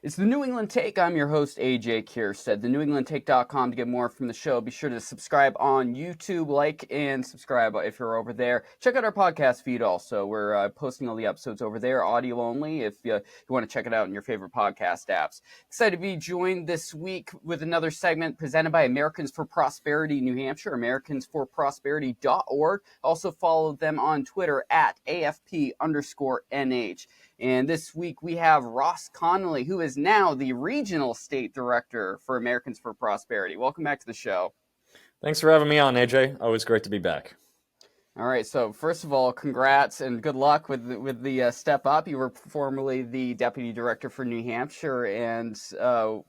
It's the New England Take. I'm your host, AJ Kierstead. TheNewEnglandTake.com to get more from the show. Be sure to subscribe on YouTube, like and subscribe if you're over there. Check out our podcast feed also. We're posting all the episodes over there, audio only, if you want to check it out in your favorite podcast apps. Excited to be joined this week with another segment presented by Americans for Prosperity New Hampshire, americansforprosperity.org. Also follow them on Twitter at AFP_NH. And this week we have Ross Connolly, who is now the Regional State Director for Americans for Prosperity. Welcome back to the show. Thanks for having me on, AJ. Always great to be back. All right, so first of all, congrats and good luck with the step up. You were formerly the Deputy Director for New Hampshire, and how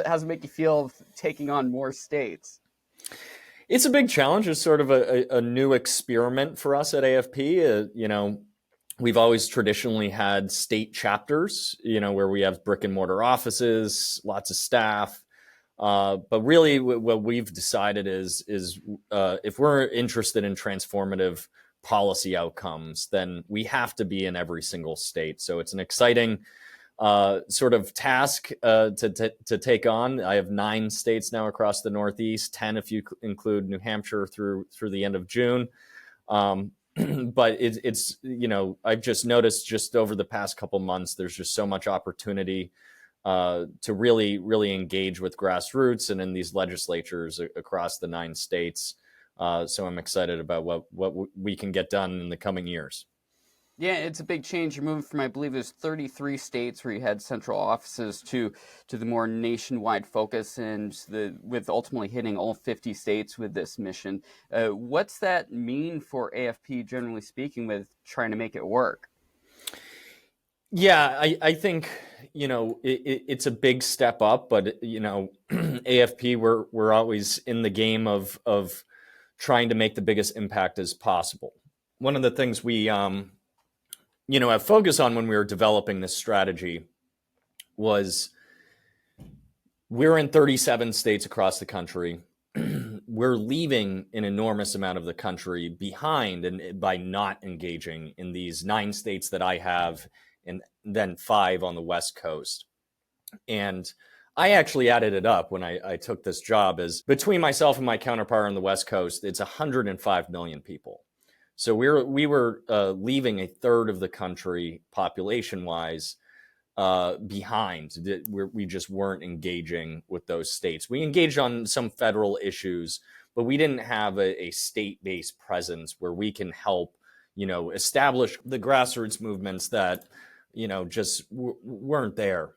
does it make you feel taking on more states? It's a big challenge. It's sort of a new experiment for us at AFP. We've always traditionally had state chapters, where we have brick and mortar offices, lots of staff. But really what we've decided is if we're interested in transformative policy outcomes, then we have to be in every single state. So it's an exciting sort of task to take on. I have 9 states now across the Northeast, 10 if you include New Hampshire through the end of June. But it's I've just noticed just over the past couple months, there's just so much opportunity to really engage with grassroots and in these legislatures across the 9 states. So I'm excited about what we can get done in the coming years. Yeah, it's a big change. You're moving from, I believe, there's 33 states where you had central offices to the more nationwide focus, and with ultimately hitting all 50 states with this mission. What's that mean for AFP, generally speaking, with trying to make it work? Yeah, I think it's a big step up, but AFP we're always in the game of trying to make the biggest impact as possible. One of the things we have focused on when we were developing this strategy was we're in 37 states across the country. We're leaving an enormous amount of the country behind and by not engaging in these 9 states that I have, and then 5 on the West Coast. And I actually added it up when I took this job, as between myself and my counterpart on the West Coast, it's 105 million people. So we were leaving a third of the country population-wise behind. We just weren't engaging with those states. We engaged on some federal issues, but we didn't have a state-based presence where we can help, establish the grassroots movements that, just weren't there.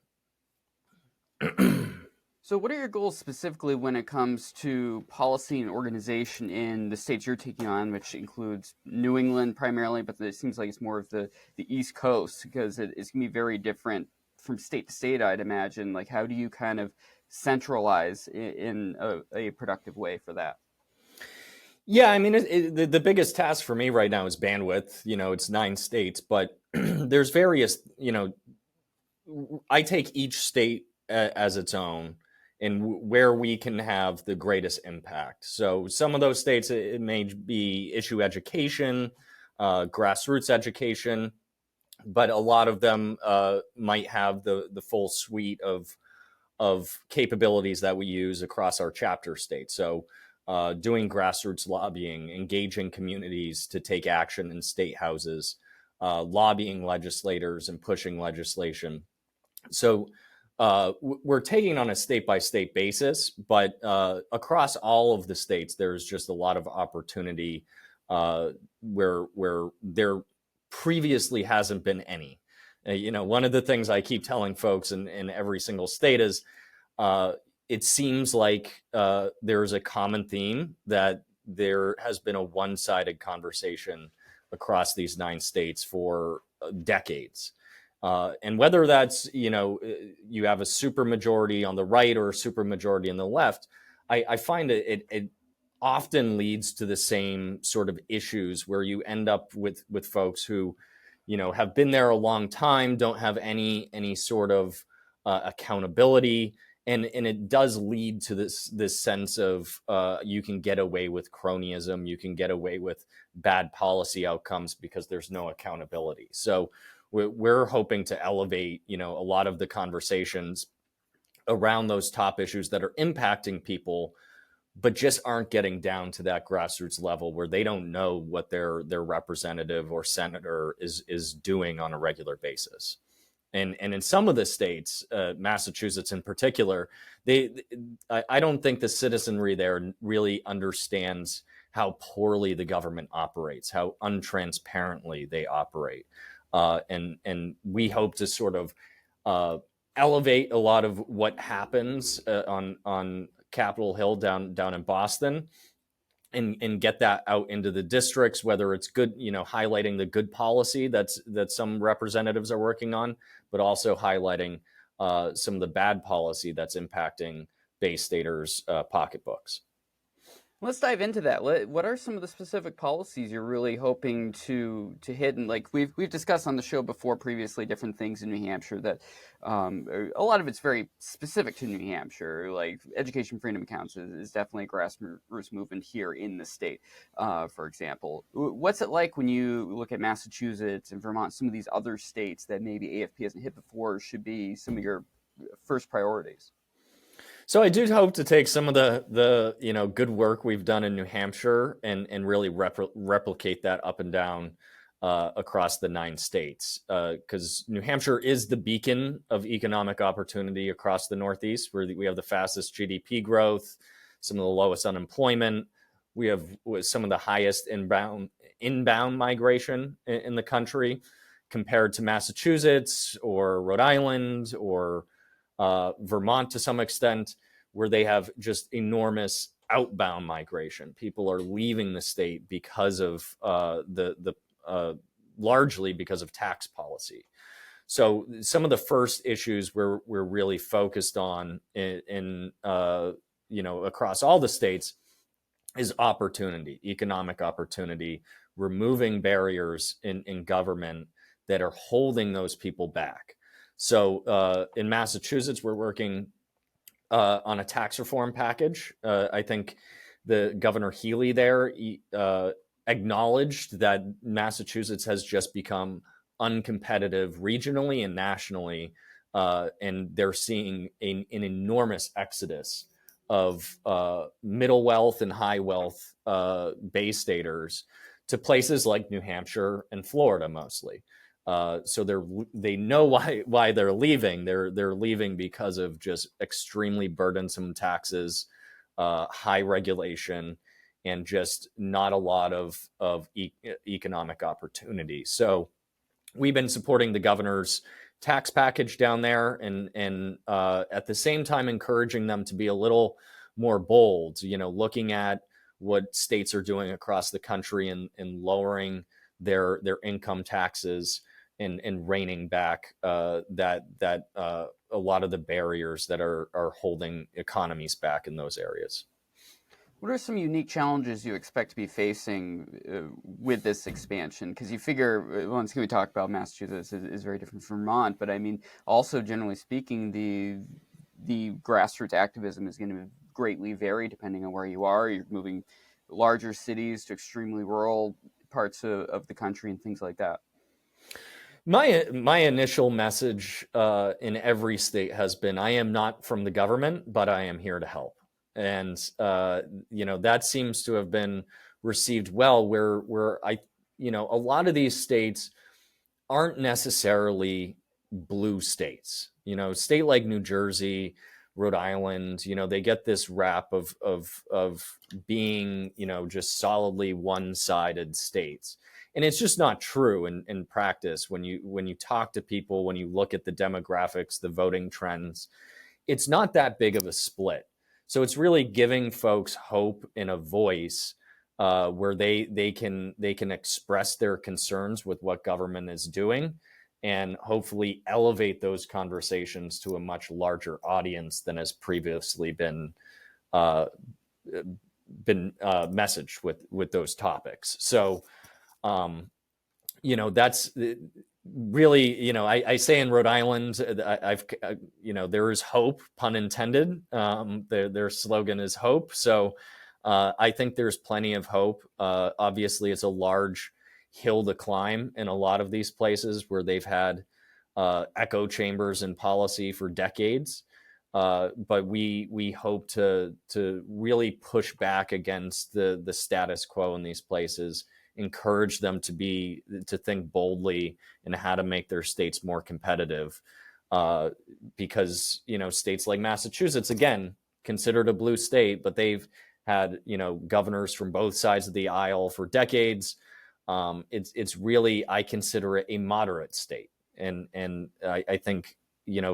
So what are your goals specifically when it comes to policy and organization in the states you're taking on, which includes New England primarily, but it seems like it's more of the East Coast, because it's going to be very different from state to state, I'd imagine. Like, how do you kind of centralize in a productive way for that? Yeah, I mean, the biggest task for me right now is bandwidth. It's 9 states, but there's various, I take each state as its own and where we can have the greatest impact. So some of those states, it may be issue education, grassroots education, but a lot of them might have the full suite of capabilities that we use across our chapter states. So doing grassroots lobbying, engaging communities to take action in state houses, lobbying legislators and pushing legislation. So we're taking on a state-by-state basis, but across all of the states, there's just a lot of opportunity where there previously hasn't been any. One of the things I keep telling folks in every single state is it seems like there's a common theme that there has been a one-sided conversation across these 9 states for decades. And whether that's, you have a super majority on the right or a super majority on the left, I find it often leads to the same sort of issues where you end up with folks who, have been there a long time, don't have any sort of accountability. And it does lead to this sense of you can get away with cronyism, you can get away with bad policy outcomes because there's no accountability. So we're hoping to elevate, a lot of the conversations around those top issues that are impacting people, but just aren't getting down to that grassroots level where they don't know what their representative or senator is doing on a regular basis. And in some of the states, Massachusetts in particular, I don't think the citizenry there really understands how poorly the government operates, how untransparently they operate, and we hope to sort of elevate a lot of what happens on Capitol Hill down in Boston, and get that out into the districts, whether it's good, highlighting the good policy that some representatives are working on, but also highlighting some of the bad policy that's impacting Bay Staters' pocketbooks. Let's dive into that. What are some of the specific policies you're really hoping to hit? And like we've discussed on the show before previously, different things in New Hampshire that a lot of it's very specific to New Hampshire. Like education freedom accounts is definitely a grassroots movement here in the state, for example. What's it like when you look at Massachusetts and Vermont, some of these other states that maybe AFP hasn't hit before, should be some of your first priorities? So I do hope to take some of the good work we've done in New Hampshire and really replicate that up and down across the 9 states, because New Hampshire is the beacon of economic opportunity across the Northeast, where we have the fastest GDP growth, some of the lowest unemployment. We have some of the highest inbound migration in the country, compared to Massachusetts or Rhode Island or Vermont to some extent, where they have just enormous outbound migration. People are leaving the state because of largely because of tax policy. So some of the first issues we're really focused on in across all the states is opportunity, economic opportunity, removing barriers in government that are holding those people back. So in Massachusetts, we're working on a tax reform package. I think the Governor Healy there acknowledged that Massachusetts has just become uncompetitive regionally and nationally, and they're seeing an enormous exodus of middle wealth and high wealth Bay Staters to places like New Hampshire and Florida mostly. So they know why they're leaving. They're leaving because of just extremely burdensome taxes, high regulation, and just not a lot of economic opportunity. So we've been supporting the governor's tax package down there, and at the same time encouraging them to be a little more bold. Looking at what states are doing across the country and lowering their income taxes, and reining back that a lot of the barriers that are holding economies back in those areas. What are some unique challenges you expect to be facing with this expansion? Because you figure, once we talk about Massachusetts is very different from Vermont, but I mean, also generally speaking, the grassroots activism is going to greatly vary depending on where you are. You're moving larger cities to extremely rural parts of the country and things like that. My initial message in every state has been, I am not from the government, but I am here to help. And that seems to have been received well, where a lot of these states aren't necessarily blue states. State like New Jersey, Rhode Island, they get this rap of being, just solidly one-sided states. And it's just not true in practice. When you talk to people, when you look at the demographics, the voting trends, it's not that big of a split. So it's really giving folks hope and a voice where they can express their concerns with what government is doing, and hopefully elevate those conversations to a much larger audience than has previously been messaged with those topics. So that's really, I say in Rhode Island, there is hope, pun intended. Their slogan is hope. So I think there's plenty of hope. Obviously, it's a large, hill to climb in a lot of these places where they've had echo chambers in policy for decades. But we hope to really push back against the status quo in these places, encourage them to think boldly in how to make their states more competitive. Because states like Massachusetts, again, considered a blue state, but they've had governors from both sides of the aisle for decades. It's really, I consider it a moderate state, and I think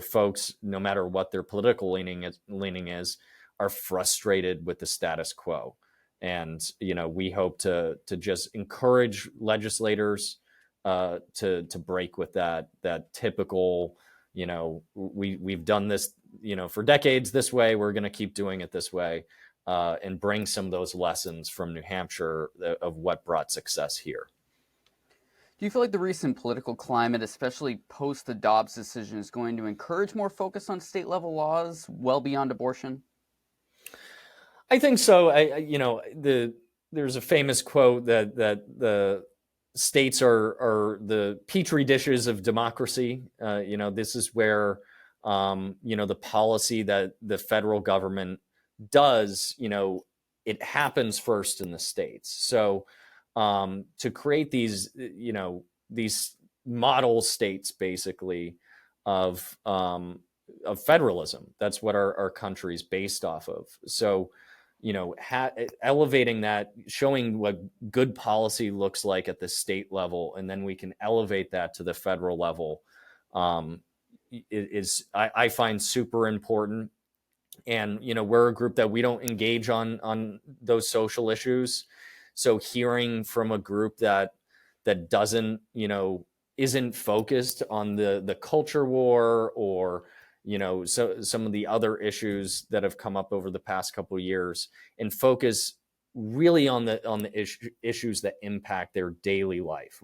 folks, no matter what their political leaning is, are frustrated with the status quo. And we hope to just encourage legislators to break with that typical, we've done this for decades this way, we're going to keep doing it this way, and bring some of those lessons from New Hampshire of what brought success here. Do you feel like the recent political climate, especially post the Dobbs decision, is going to encourage more focus on state level laws well beyond abortion? I think so. There's a famous quote that the states are the petri dishes of democracy. This is where the policy that the federal government does, it happens first in the states. So to create these model states, basically, of federalism, that's what our country is based off of. So elevating that, showing what good policy looks like at the state level, and then we can elevate that to the federal level, I find super important. And we're a group that we don't engage on those social issues. So hearing from a group that doesn't isn't focused on the culture war or so some of the other issues that have come up over the past couple of years, and focus really on the issues that impact their daily life.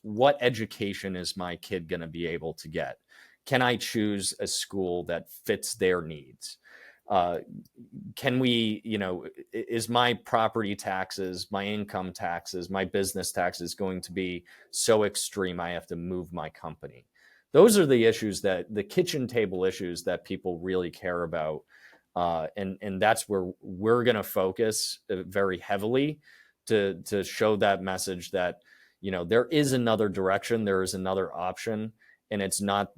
What education is my kid going to be able to get? Can I choose a school that fits their needs? Can we, is my property taxes, my income taxes, my business taxes going to be so extreme I have to move my company? Those are the issues, the kitchen table issues that people really care about. And that's where we're going to focus very heavily to show that message that, there is another direction, there is another option. And it's not,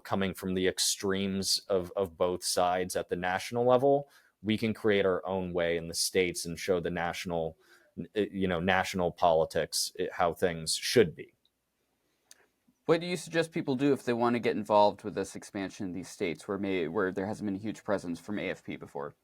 coming from the extremes of both sides at the national level. We can create our own way in the states and show the national politics how things should be. What do you suggest people do if they want to get involved with this expansion in these states where there hasn't been a huge presence from AFP before?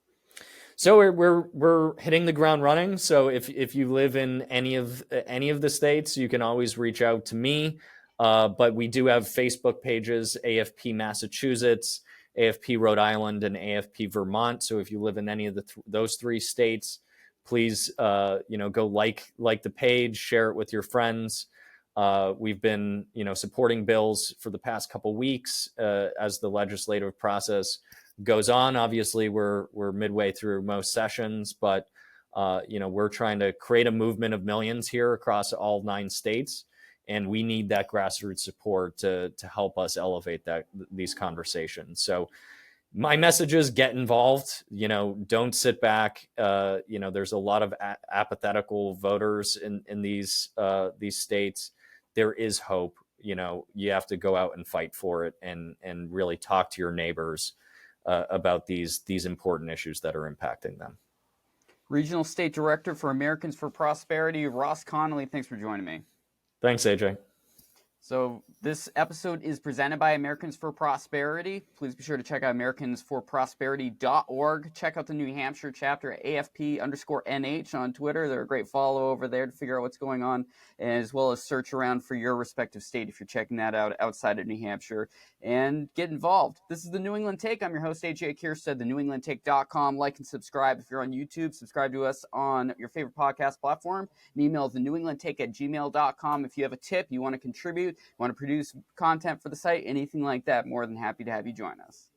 So we're hitting the ground running. So if you live in any of the states, you can always reach out to me. But we do have Facebook pages: AFP Massachusetts, AFP Rhode Island, and AFP Vermont. So if you live in any of those three states, please go like the page, share it with your friends. We've been supporting bills for the past couple weeks as the legislative process goes on. Obviously, we're midway through most sessions, but we're trying to create a movement of millions here across all 9 states. And we need that grassroots support to help us elevate these conversations. So my message is get involved. Don't sit back. There's a lot of apathetical voters in these states. There is hope. You have to go out and fight for it, and really talk to your neighbors about these important issues that are impacting them. Regional State Director for Americans for Prosperity, Ross Connolly, thanks for joining me. Thanks, AJ. So this episode is presented by Americans for Prosperity. Please be sure to check out americansforprosperity.org. Check out the New Hampshire chapter at AFP_NH on Twitter. They're a great follow over there to figure out what's going on, as well as search around for your respective state if you're checking that out outside of New Hampshire, and get involved. This is the New England Take. I'm your host, AJ Kierstead, thenewenglandtake.com. Like and subscribe. If you're on YouTube, subscribe to us on your favorite podcast platform. An email is thenewenglandtake@gmail.com. If you have a tip, you want to contribute, want to produce content for the site, anything like that, more than happy to have you join us.